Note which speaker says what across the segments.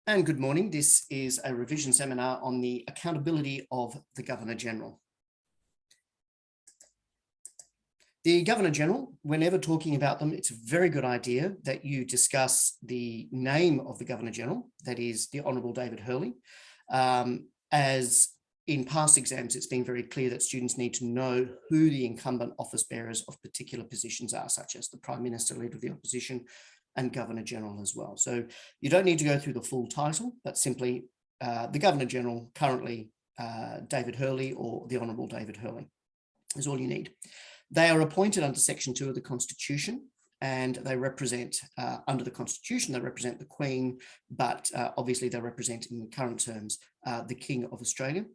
Speaker 1: And good morning. This is a revision seminar on the accountability of the Governor-General. The Governor-General, whenever talking about them, it's a very good idea that you discuss the name of the Governor-General, that is the Honourable David Hurley. As in past exams, it's been very clear that students need to know who the incumbent office bearers of particular positions are, such as the Prime Minister, Leader of the Opposition, and Governor-General as well. So you don't need to go through the full title, but simply the Governor-General, currently David Hurley or the Honourable David Hurley is all you need. They are appointed under Section 2 of the Constitution, and they represent, under the Constitution, they represent the Queen, but obviously they represent in current terms the King of Australia,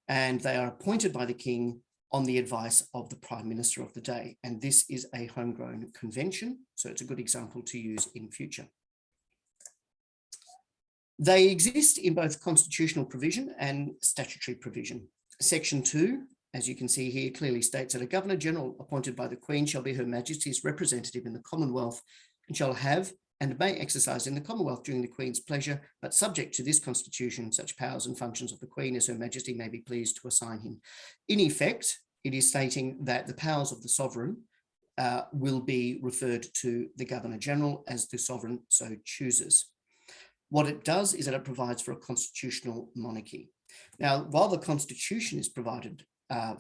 Speaker 1: and they are appointed by the King on the advice of the Prime Minister of the day. And this is a homegrown convention, so it's a good example to use in future. They exist in both constitutional provision and statutory provision. Section 2, as you can see here, clearly states that a Governor-General appointed by the Queen shall be Her Majesty's representative in the Commonwealth and shall have and may exercise in the Commonwealth during the Queen's pleasure, but subject to this Constitution, such powers and functions of the Queen as Her Majesty may be pleased to assign him. In effect, it is stating that the powers of the Sovereign will be referred to the Governor-General as the Sovereign so chooses. What it does is that it provides for a constitutional monarchy. Now, while the Constitution is provided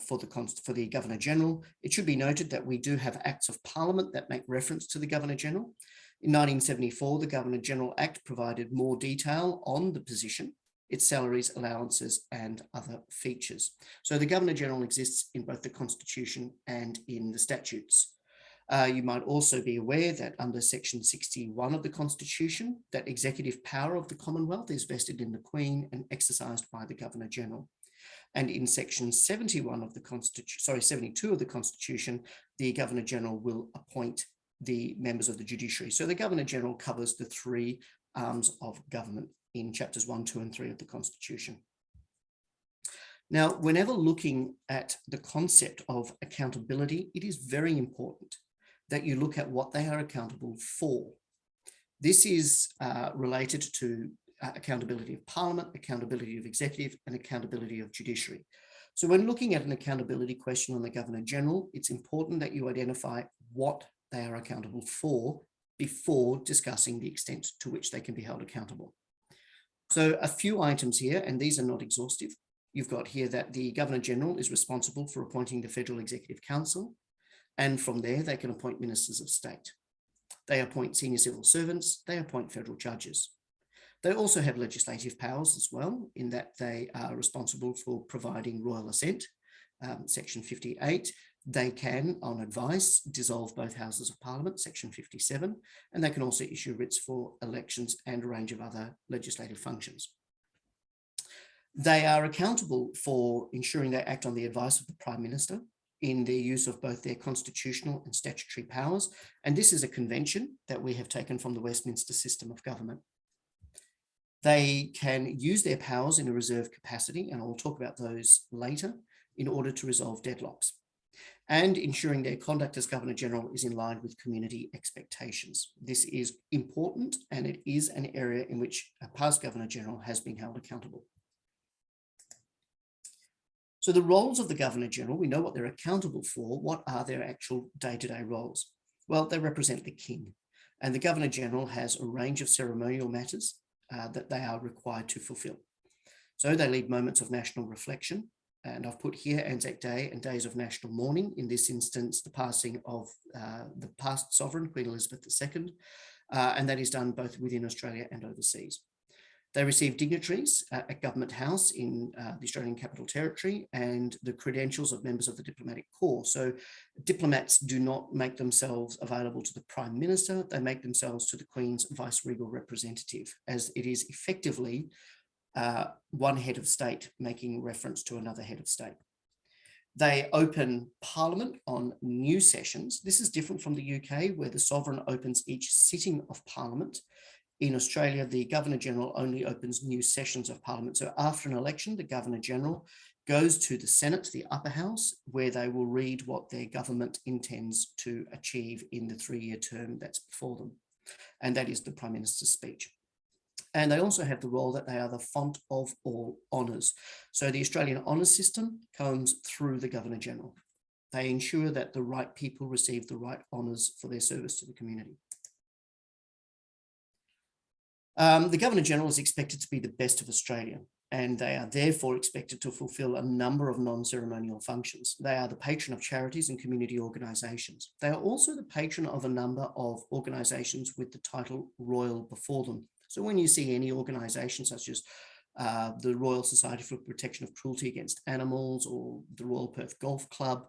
Speaker 1: for the Governor-General, it should be noted that we do have Acts of Parliament that make reference to the Governor-General. In 1974, the Governor-General Act provided more detail on the position, its salaries, allowances, and other features. So the Governor-General exists in both the Constitution and in the statutes. You might also be aware that under Section 61 of the Constitution, that executive power of the Commonwealth is vested in the Queen and exercised by the Governor-General. And in Section 72 of the Constitution, the Governor-General will appoint the members of the judiciary. So the Governor-General covers the three arms of government in chapters 1, 2, and 3 of the Constitution. Now, whenever looking at the concept of accountability, it is very important that you look at what they are accountable for. This is related to accountability of Parliament, accountability of Executive, and accountability of Judiciary. So when looking at an accountability question on the Governor-General, it's important that you identify what they are accountable for before discussing the extent to which they can be held accountable. So a few items here, and these are not exhaustive. You've got here that the Governor-General is responsible for appointing the Federal Executive Council, and from there they can appoint ministers of state. They appoint senior civil servants, they appoint federal judges. They also have legislative powers as well, in that they are responsible for providing royal assent, Section 58. They can, on advice, dissolve both houses of Parliament, Section 57, and they can also issue writs for elections and a range of other legislative functions. They are accountable for ensuring they act on the advice of the Prime Minister in the use of both their constitutional and statutory powers, and this is a convention that we have taken from the Westminster system of government. They can use their powers in a reserve capacity, and I'll talk about those later, in order to resolve deadlocks, and ensuring their conduct as Governor-General is in line with community expectations. This is important, and it is an area in which a past Governor-General has been held accountable. So the roles of the Governor-General, we know what they're accountable for. What are their actual day-to-day roles? Well, they represent the King, and the Governor-General has a range of ceremonial matters that they are required to fulfill. So they lead moments of national reflection, and I've put here Anzac Day and days of national mourning, in this instance, the passing of the past sovereign, Queen Elizabeth II, and that is done both within Australia and overseas. They receive dignitaries at Government House in the Australian Capital Territory and the credentials of members of the Diplomatic Corps. So diplomats do not make themselves available to the Prime Minister, they make themselves to the Queen's vice-regal representative, as it is effectively one head of state making reference to another head of state. They open Parliament on new sessions. This is different from the UK, where the Sovereign opens each sitting of Parliament. In Australia, the Governor-General only opens new sessions of Parliament. So after an election, the Governor-General goes to the Senate, the upper house, where they will read what their government intends to achieve in the 3-year term that's before them. And that is the Prime Minister's speech. And they also have the role that they are the font of all honours. So the Australian honours system comes through the Governor-General. They ensure that the right people receive the right honours for their service to the community. The Governor-General is expected to be the best of Australia, and they are therefore expected to fulfil a number of non-ceremonial functions. They are the patron of charities and community organisations. They are also the patron of a number of organisations with the title Royal before them. So when you see any organisation such as the Royal Society for the Protection of Cruelty Against Animals or the Royal Perth Golf Club,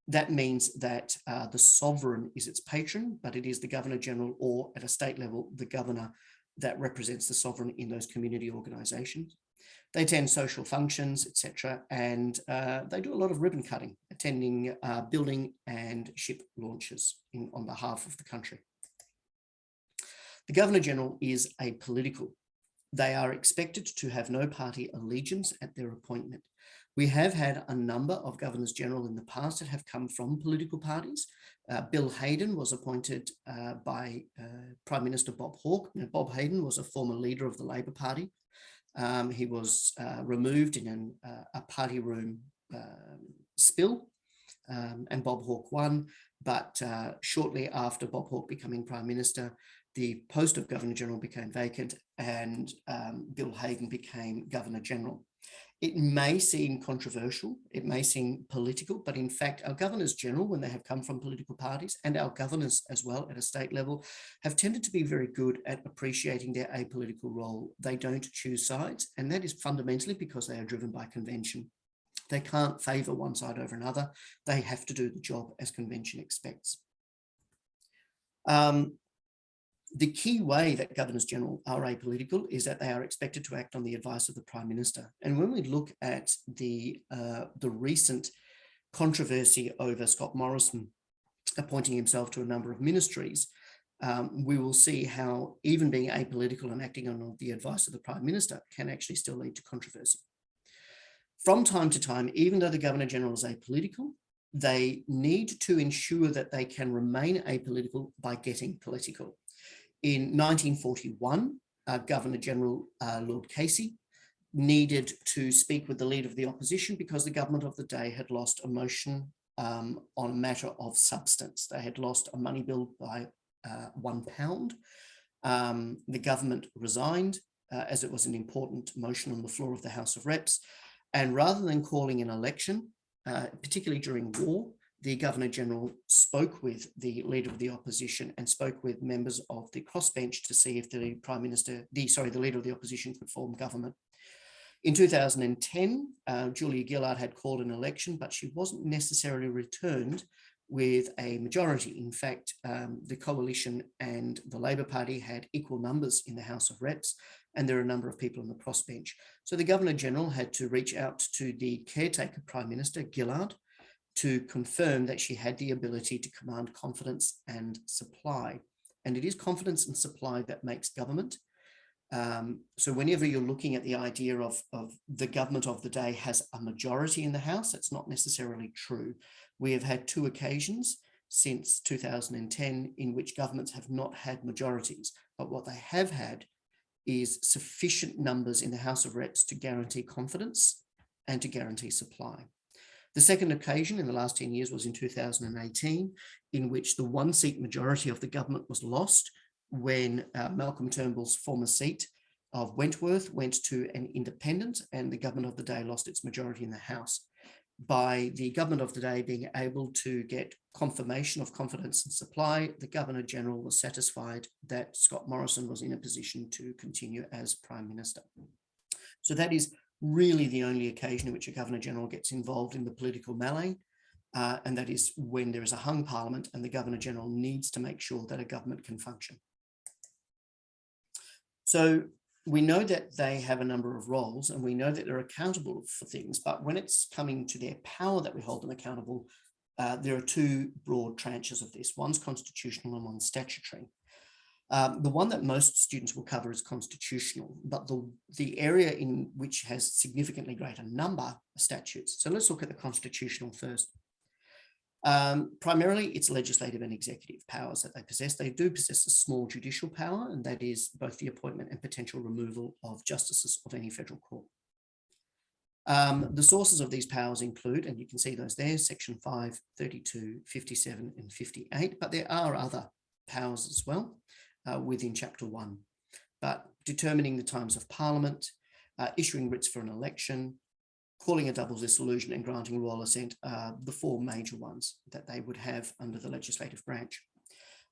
Speaker 1: that means that the sovereign is its patron, but it is the Governor-General, or at a state level, the governor, that represents the sovereign in those community organisations. They attend social functions, etc., and they do a lot of ribbon cutting, attending building and ship launches on behalf of the country. The Governor-General is apolitical. They are expected to have no party allegiance at their appointment. We have had a number of Governors-General in the past that have come from political parties. Bill Hayden was appointed by Prime Minister Bob Hawke. Now, Bob Hayden was a former leader of the Labor Party. He was removed in a party room spill, and Bob Hawke won. But shortly after Bob Hawke becoming Prime Minister, the post of Governor-General became vacant, and Bill Hayden became Governor-General. It may seem controversial, it may seem political, but in fact, our Governors-General, when they have come from political parties, and our governors as well at a state level, have tended to be very good at appreciating their apolitical role. They don't choose sides, and that is fundamentally because they are driven by convention. They can't favour one side over another. They have to do the job as convention expects. The key way that Governors-General are apolitical is that they are expected to act on the advice of the Prime Minister. And when we look at the recent controversy over Scott Morrison appointing himself to a number of ministries, we will see how even being apolitical and acting on the advice of the Prime Minister can actually still lead to controversy. From time to time, even though the Governor-General is apolitical, they need to ensure that they can remain apolitical by getting political. In 1941, Governor-General Lord Casey needed to speak with the leader of the opposition because the government of the day had lost a motion on a matter of substance. They had lost a money bill by £1. The government resigned as it was an important motion on the floor of the House of Reps. And rather than calling an election, particularly during war, the Governor-General spoke with the leader of the opposition and spoke with members of the crossbench to see if the leader of the opposition could form government. In 2010, Julia Gillard had called an election, but she wasn't necessarily returned with a majority. In fact, the coalition and the Labor Party had equal numbers in the House of Reps, and there are a number of people on the crossbench. So the Governor-General had to reach out to the caretaker Prime Minister, Gillard, to confirm that she had the ability to command confidence and supply. And it is confidence and supply that makes government. So whenever you're looking at the idea of the government of the day has a majority in the House, that's not necessarily true. We have had 2 occasions since 2010 in which governments have not had majorities, but what they have had is sufficient numbers in the House of Reps to guarantee confidence and to guarantee supply. The second occasion in the last 10 years was in 2018, in which the 1-seat majority of the government was lost when Malcolm Turnbull's former seat of Wentworth went to an independent, and the government of the day lost its majority in the House. By the government of the day being able to get confirmation of confidence and supply, the Governor-General was satisfied that Scott Morrison was in a position to continue as Prime Minister. So that is really the only occasion in which a Governor-General gets involved in the political melee, and that is when there is a hung parliament and the Governor-General needs to make sure that a government can function. So we know that they have a number of roles and we know that they're accountable for things, but when it's coming to their power that we hold them accountable, there are 2 broad tranches of this. One's constitutional and one's statutory. The one that most students will cover is constitutional, but the area in which has significantly greater number of statutes. So let's look at the constitutional first. Primarily, it's legislative and executive powers that they possess. They do possess a small judicial power, and that is both the appointment and potential removal of justices of any federal court. The sources of these powers include, and you can see those there, Section 5, 32, 57, and 58, but there are other powers as well within Chapter 1. But determining the times of Parliament, issuing writs for an election, calling a double dissolution, and granting royal assent are the four major ones that they would have under the legislative branch.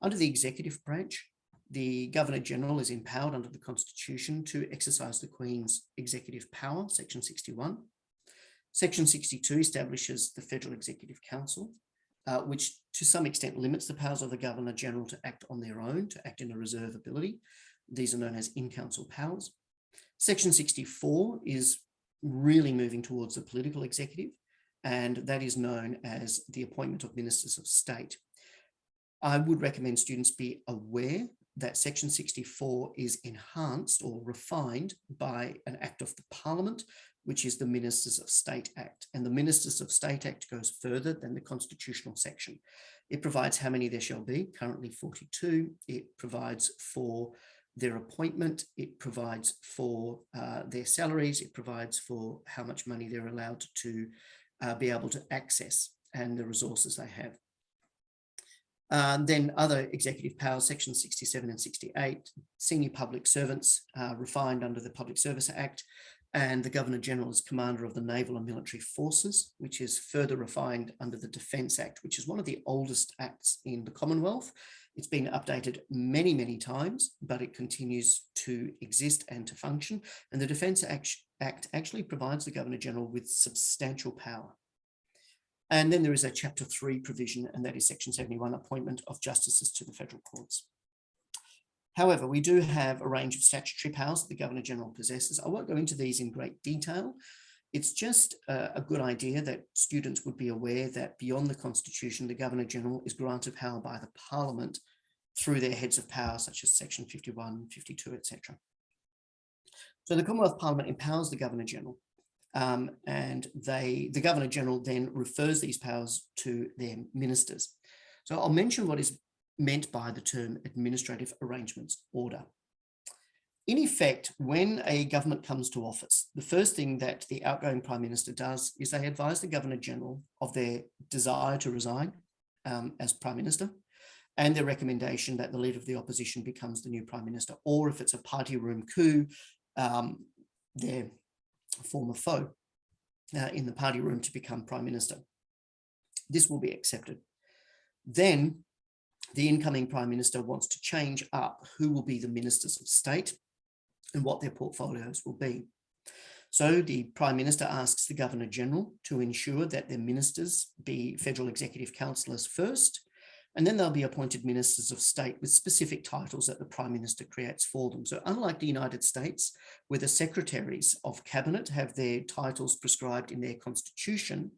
Speaker 1: Under the executive branch, the Governor-General is empowered under the Constitution to exercise the Queen's executive power, Section 61. Section 62 establishes the Federal Executive Council, which to some extent limits the powers of the Governor-General to act on their own, to act in a reserve ability. These are known as in-council powers. Section 64 is really moving towards the political executive, and that is known as the appointment of ministers of state. I would recommend students be aware that Section 64 is enhanced or refined by an Act of the Parliament, which is the Ministers of State Act. And the Ministers of State Act goes further than the constitutional section. It provides how many there shall be, currently 42. It provides for their appointment, it provides for their salaries, it provides for how much money they're allowed to be able to access and the resources they have. Then other executive powers, Section 67 and 68, senior public servants refined under the Public Service Act, and the Governor-General is commander of the naval and military forces, which is further refined under the Defence Act, which is one of the oldest acts in the Commonwealth. It's been updated many, many times, but it continues to exist and to function. And the Defence Act actually provides the Governor-General with substantial power. And then there is a Chapter 3 provision, and that is Section 71, appointment of justices to the federal courts. However, we do have a range of statutory powers that the Governor-General possesses. I won't go into these in great detail. It's just a good idea that students would be aware that beyond the Constitution, the Governor-General is granted power by the Parliament through their heads of power, such as Section 51, 52, etc. So the Commonwealth Parliament empowers the Governor-General, and the Governor-General then refers these powers to their ministers. So I'll mention what is meant by the term Administrative Arrangements Order. In effect, when a government comes to office, the first thing that the outgoing Prime Minister does is they advise the Governor-General of their desire to resign as Prime Minister, and their recommendation that the Leader of the Opposition becomes the new Prime Minister, or if it's a party room coup, their former foe in the party room to become Prime Minister. This will be accepted. Then the incoming Prime Minister wants to change up who will be the Ministers of State and what their portfolios will be. So the Prime Minister asks the Governor-General to ensure that their ministers be Federal Executive Councillors first, and then they'll be appointed Ministers of State with specific titles that the Prime Minister creates for them. So unlike the United States, where the Secretaries of Cabinet have their titles prescribed in their Constitution,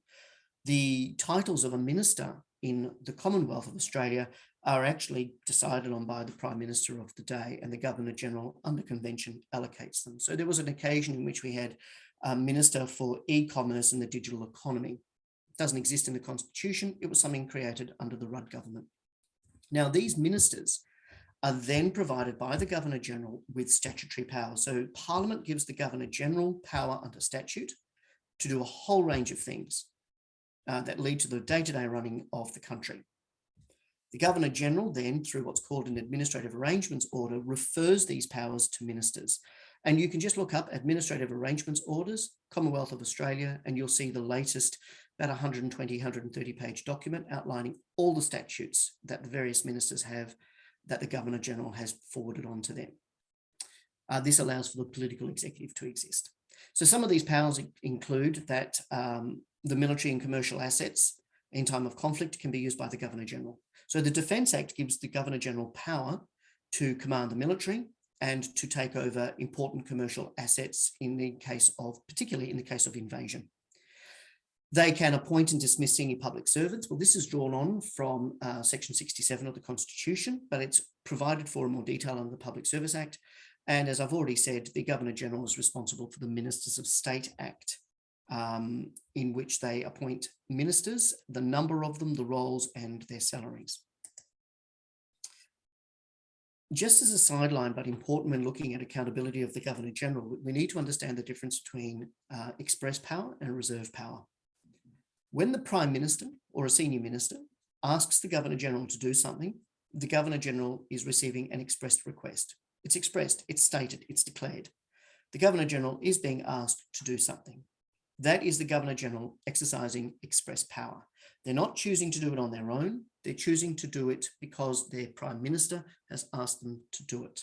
Speaker 1: the titles of a minister in the Commonwealth of Australia are actually decided on by the Prime Minister of the day, and the Governor-General under convention allocates them. So there was an occasion in which we had a Minister for E-commerce and the Digital Economy. It doesn't exist in the Constitution. It was something created under the Rudd government. Now, these ministers are then provided by the Governor-General with statutory power. So Parliament gives the Governor-General power under statute to do a whole range of things that lead to the day-to-day running of the country. The Governor-General then, through what's called an Administrative Arrangements Order, refers these powers to ministers. And you can just look up Administrative Arrangements Orders, Commonwealth of Australia, and you'll see the latest, about 120, 130-page document outlining all the statutes that the various ministers have that the Governor-General has forwarded on to them. This allows for the political executive to exist. So some of these powers include that the military and commercial assets in time of conflict can be used by the Governor-General. So the Defence Act gives the Governor-General power to command the military and to take over important commercial assets in the case of, particularly in the case of invasion. They can appoint and dismiss senior public servants. Well, this is drawn on from Section 67 of the Constitution, but it's provided for in more detail under the Public Service Act. And as I've already said, the Governor-General is responsible for the Ministers of State Act in which they appoint ministers, the number of them, the roles, and their salaries. Just as a sideline, but important when looking at accountability of the Governor-General, we need to understand the difference between express power and reserve power. When the Prime Minister or a senior minister asks the Governor-General to do something, the Governor-General is receiving an expressed request. It's expressed, it's stated, it's declared. The Governor-General is being asked to do something. That is the Governor-General exercising express power. They're not choosing to do it on their own. They're choosing to do it because their Prime Minister has asked them to do it.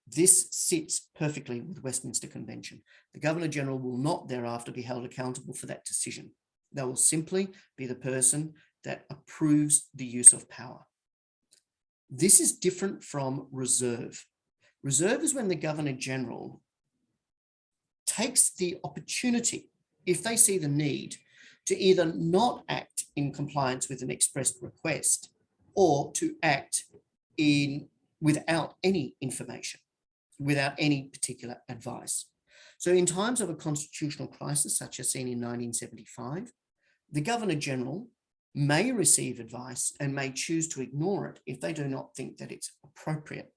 Speaker 1: This sits perfectly with Westminster Convention. The Governor-General will not thereafter be held accountable for that decision. They will simply be the person that approves the use of power. This is different from reserve. Reserve is when the Governor-General takes the opportunity, if they see the need, to either not act in compliance with an expressed request or to act without any information, without any particular advice. So in times of a constitutional crisis, such as seen in 1975, the Governor-General may receive advice and may choose to ignore it if they do not think that it's appropriate.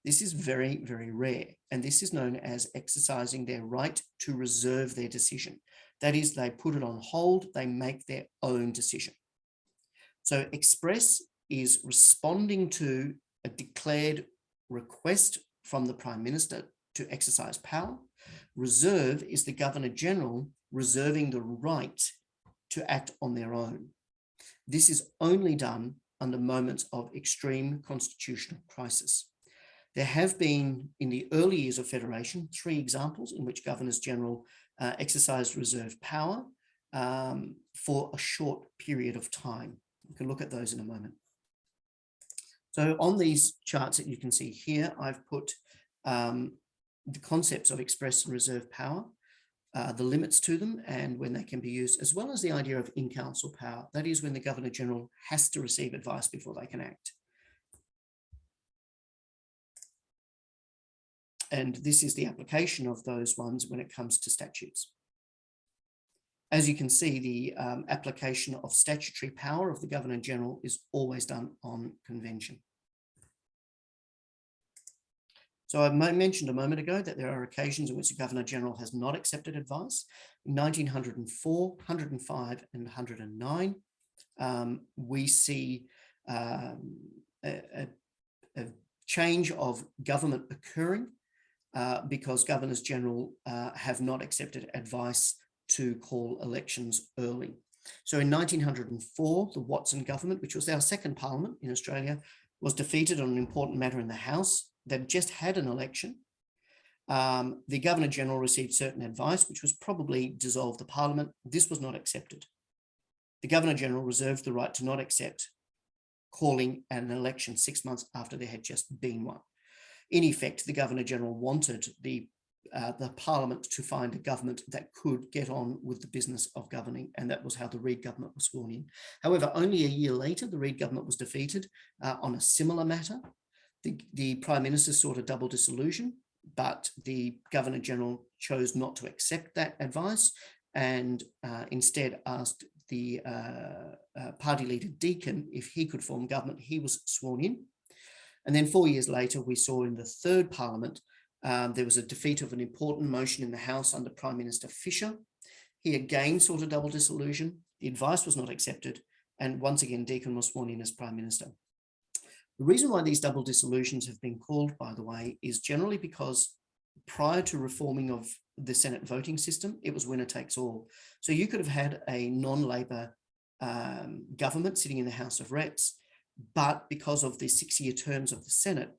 Speaker 1: This is very, very rare, and this is known as exercising their right to reserve their decision. That is, they put it on hold, they make their own decision. So express is responding to a declared request from the Prime Minister to exercise power. Reserve is the Governor-General reserving the right to act on their own. This is only done under moments of extreme constitutional crisis. There have been, in the early years of Federation, 3 examples in which Governors-General exercised reserve power for a short period of time. We can look at those in a moment. So on these charts that you can see here, I've put the concepts of express and reserve power, the limits to them and when they can be used, as well as the idea of in-council power. That is when the Governor-General has to receive advice before they can act. And this is the application of those ones when it comes to statutes. As you can see, the application of statutory power of the Governor-General is always done on convention. So I mentioned a moment ago that there are occasions in which the Governor-General has not accepted advice. In 1904, 105 and 109, we see a change of government occurring because Governors-General have not accepted advice to call elections early. So in 1904, the Watson government, which was our second parliament in Australia, was defeated on an important matter in the House. They'd just had an election. The Governor-General received certain advice, which was probably dissolve the parliament. This was not accepted. The Governor-General reserved the right to not accept calling an election 6 months after there had just been one. In effect, the Governor-General wanted the Parliament to find a government that could get on with the business of governing, and that was how the Reid government was sworn in. However, only a year later, the Reid government was defeated on a similar matter. The Prime Minister sought a double dissolution, but the Governor-General chose not to accept that advice and instead asked the party leader Deakin if he could form government. He was sworn in. And then 4 years later, we saw in the third Parliament, there was a defeat of an important motion in the House under Prime Minister Fisher. He again sought a double dissolution. The advice was not accepted. And once again, Deakin was sworn in as Prime Minister. The reason why these double dissolutions have been called, by the way, is generally because prior to reforming of the Senate voting system, it was winner takes all. So you could have had a non-Labor government sitting in the House of Reps, but because of the 6-year terms of the Senate,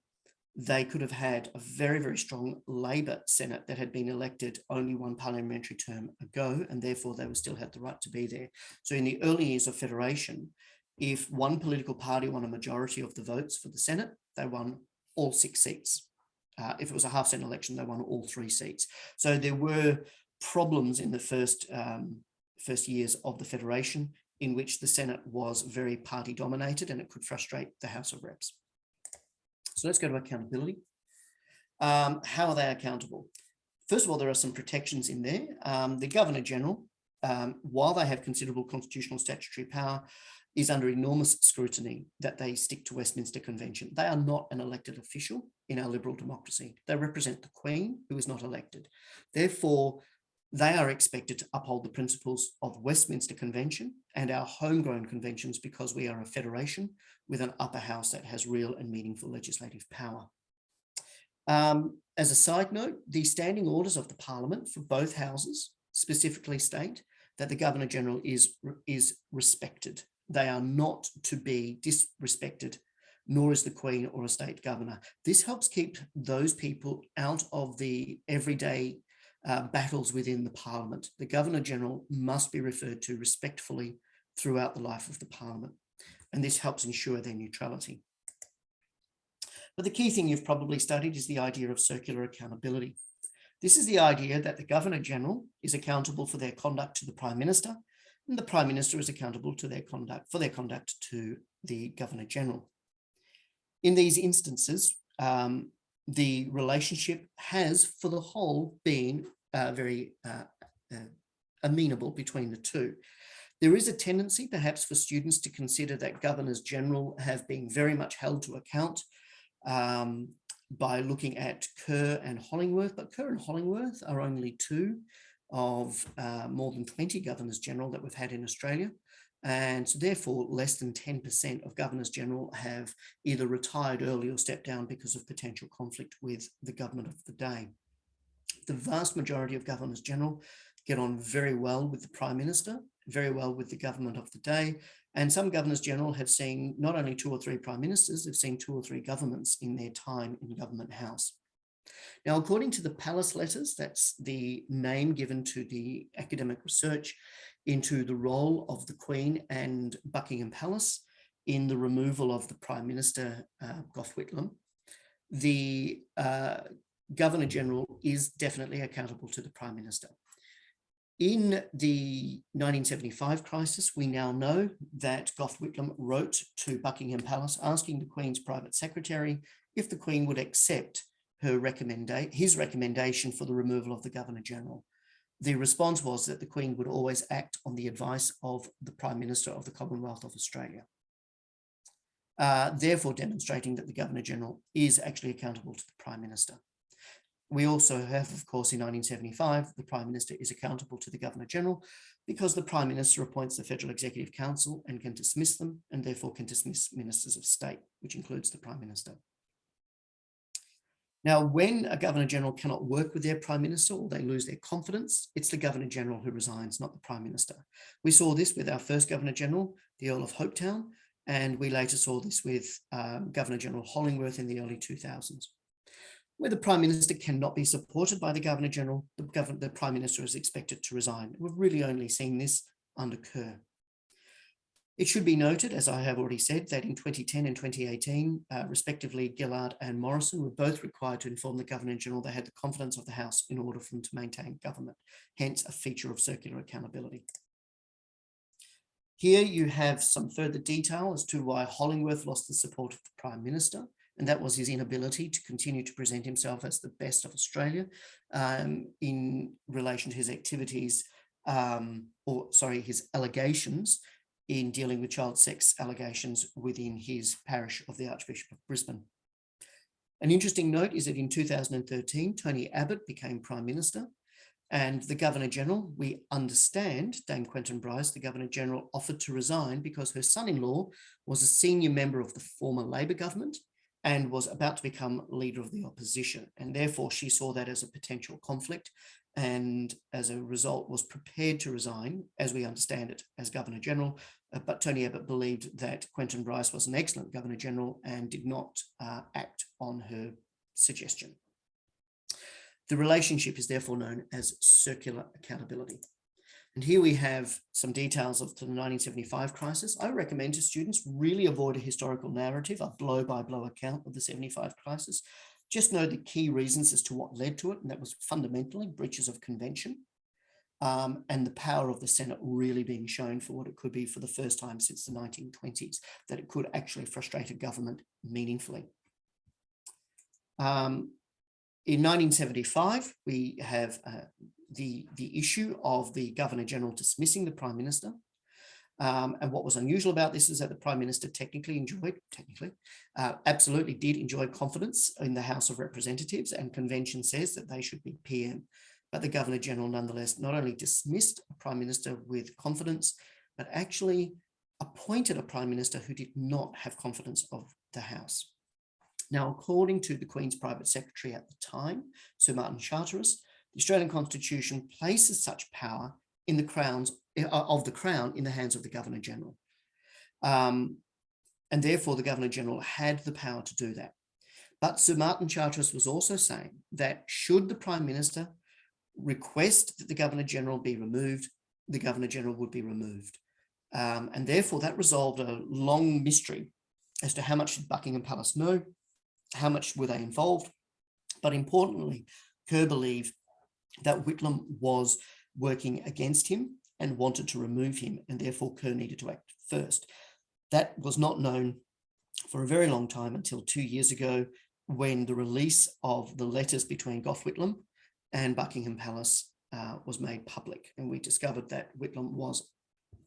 Speaker 1: they could have had a very, very strong Labor Senate that had been elected only one parliamentary term ago, and therefore they would still have the right to be there. So in the early years of Federation, if one political party won a majority of the votes for the Senate, they won all 6 seats. If it was a half-cent election, they won all 3 seats. So there were problems in the first years of the Federation in which the Senate was very party dominated and it could frustrate the House of Reps. So let's go to accountability. How are they accountable? First of all, there are some protections in there. The Governor-General while they have considerable constitutional statutory power, is under enormous scrutiny that they stick to Westminster Convention. They are not an elected official in our liberal democracy. They represent the Queen, who is not elected. Therefore, they are expected to uphold the principles of Westminster Convention and our homegrown conventions, because we are a federation with an upper house that has real and meaningful legislative power. As a side note, the standing orders of the Parliament for both houses specifically state that the Governor-General is respected. They are not to be disrespected, nor is the Queen or a state governor. This helps keep those people out of the everyday battles within the Parliament. The Governor-General must be referred to respectfully throughout the life of the Parliament, and this helps ensure their neutrality. But the key thing you've probably studied is the idea of circular accountability. This is the idea that the Governor-General is accountable for their conduct to the Prime Minister, and the Prime Minister is accountable to their conduct to the Governor-General. In these instances, the relationship has, for the whole, been very amenable between the two. There is a tendency, perhaps, for students to consider that Governors-General have been very much held to account by looking at Kerr and Hollingworth, but Kerr and Hollingworth are only two of more than 20 Governors-General that we've had in Australia. And so therefore, less than 10% of Governors-General have either retired early or stepped down because of potential conflict with the government of the day. The vast majority of Governors-General get on very well with the Prime Minister, very well with the government of the day. And some Governors-General have seen not only 2 or 3 Prime Ministers, they've seen 2 or 3 governments in their time in Government House. Now, according to the Palace Letters, that's the name given to the academic research into the role of the Queen and Buckingham Palace in the removal of the Prime Minister, Gough Whitlam, the Governor-General is definitely accountable to the Prime Minister. In the 1975 crisis, we now know that Gough Whitlam wrote to Buckingham Palace asking the Queen's private secretary if the Queen would accept his recommendation for the removal of the Governor-General. The response was that the Queen would always act on the advice of the Prime Minister of the Commonwealth of Australia, therefore demonstrating that the Governor-General is actually accountable to the Prime Minister. We also have, of course, in 1975, the Prime Minister is accountable to the Governor-General because the Prime Minister appoints the Federal Executive Council and can dismiss them, and therefore can dismiss Ministers of State, which includes the Prime Minister. Now, when a Governor-General cannot work with their Prime Minister or they lose their confidence, it's the Governor-General who resigns, not the Prime Minister. We saw this with our first Governor-General, the Earl of Hopetoun, and we later saw this with Governor-General Hollingworth in the early 2000s. Where the Prime Minister cannot be supported by the Governor-General, the Prime Minister is expected to resign. We've really only seen this under Kerr. It should be noted, as I have already said, that in 2010 and 2018, respectively, Gillard and Morrison were both required to inform the Governor-General they had the confidence of the House in order for them to maintain government, hence a feature of circular accountability. Here you have some further detail as to why Hollingworth lost the support of the Prime Minister, and that was his inability to continue to present himself as the best of Australia in relation to his activities, his allegations in dealing with child sex allegations within his parish of the Archbishop of Brisbane. An interesting note is that in 2013, Tony Abbott became Prime Minister, and the Governor-General, we understand, Dame Quentin Bryce, the Governor-General, offered to resign because her son-in-law was a senior member of the former Labor government and was about to become leader of the opposition. And therefore she saw that as a potential conflict, and as a result was prepared to resign, as we understand it, as Governor-General. But Tony Abbott believed that Quentin Bryce was an excellent Governor-General and did not act on her suggestion. The relationship is therefore known as circular accountability. And here we have some details of the 1975 crisis. I recommend to students really avoid a historical narrative, a blow-by-blow account of the 75 crisis. Just know the key reasons as to what led to it, and that was fundamentally breaches of convention and the power of the Senate really being shown for what it could be for the first time since the 1920s, that it could actually frustrate a government meaningfully. In 1975, we have the issue of the Governor-General dismissing the Prime Minister. And what was unusual about this is that the Prime Minister absolutely did enjoy confidence in the House of Representatives, and convention says that they should be PM. But the Governor-General nonetheless not only dismissed a Prime Minister with confidence, but actually appointed a Prime Minister who did not have confidence of the House. Now, according to the Queen's Private Secretary at the time, Sir Martin Charteris, the Australian Constitution places such power in the Crown in the hands of the Governor-General. And therefore, the Governor-General had the power to do that. But Sir Martin Charteris was also saying that should the Prime Minister request that the Governor-General be removed, the Governor-General would be removed. And therefore, that resolved a long mystery as to how much did Buckingham Palace know, how much were they involved. But importantly, Kerr believed that Whitlam was working against him and wanted to remove him, and therefore Kerr needed to act first. That was not known for a very long time until 2 years ago, when the release of the letters between Gough Whitlam and Buckingham Palace was made public, and we discovered that Whitlam was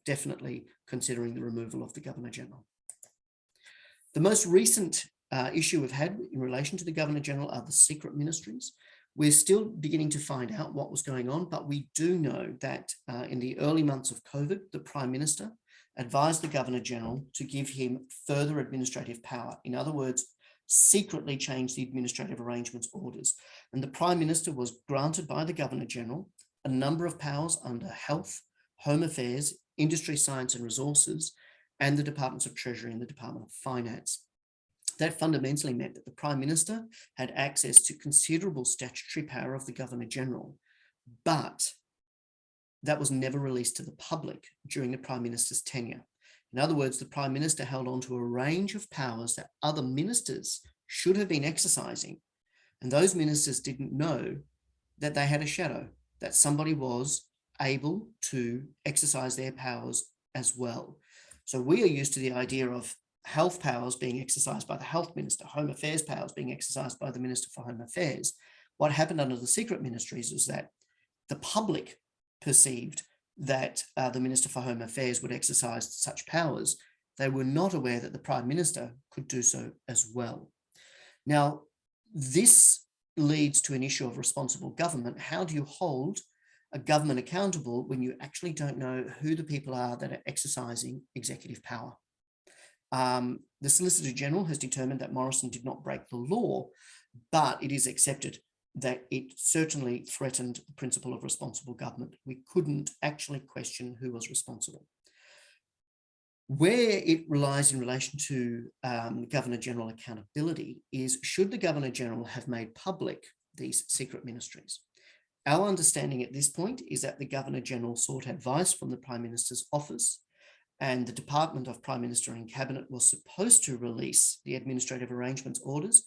Speaker 1: definitely considering the removal of the Governor-General. The most recent issue we've had in relation to the Governor-General are the secret ministries. We're still beginning to find out what was going on, but we do know that in the early months of COVID, the Prime Minister advised the Governor-General to give him further administrative power. In other words, secretly change the administrative arrangements orders. And the Prime Minister was granted by the Governor-General a number of powers under Health, Home Affairs, Industry, Science and Resources, and the Departments of Treasury and the Department of Finance. That fundamentally meant that the Prime Minister had access to considerable statutory power of the Governor-General, but that was never released to the public during the Prime Minister's tenure. In other words, the Prime Minister held on to a range of powers that other ministers should have been exercising, and those ministers didn't know that they had a shadow, that somebody was able to exercise their powers as well. So we are used to the idea of health powers being exercised by the health minister, home affairs powers being exercised by the Minister for Home Affairs. What happened under the secret ministries is that the public perceived that the Minister for Home Affairs would exercise such powers. They were not aware that the Prime Minister could do so as well. Now, this leads to an issue of responsible government. How do you hold a government accountable when you actually don't know who the people are that are exercising executive power? The Solicitor General has determined that Morrison did not break the law, but it is accepted that it certainly threatened the principle of responsible government. We couldn't actually question who was responsible. Where it relies in relation to Governor-General accountability is, should the Governor-General have made public these secret ministries? Our understanding at this point is that the Governor-General sought advice from the Prime Minister's office, and the Department of Prime Minister and Cabinet was supposed to release the administrative arrangements orders,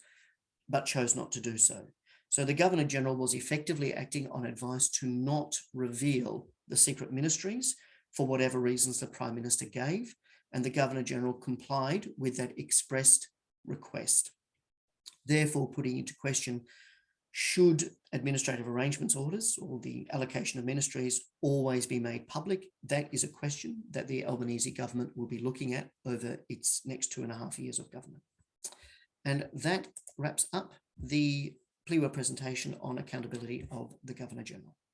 Speaker 1: but chose not to do so. So the Governor-General was effectively acting on advice to not reveal the secret ministries for whatever reasons the Prime Minister gave, and the Governor-General complied with that expressed request. Therefore, putting into question, should administrative arrangements orders or the allocation of ministries always be made public? That is a question that the Albanese government will be looking at over its next 2.5 years of government. And that wraps up the Plewa presentation on accountability of the Governor-General.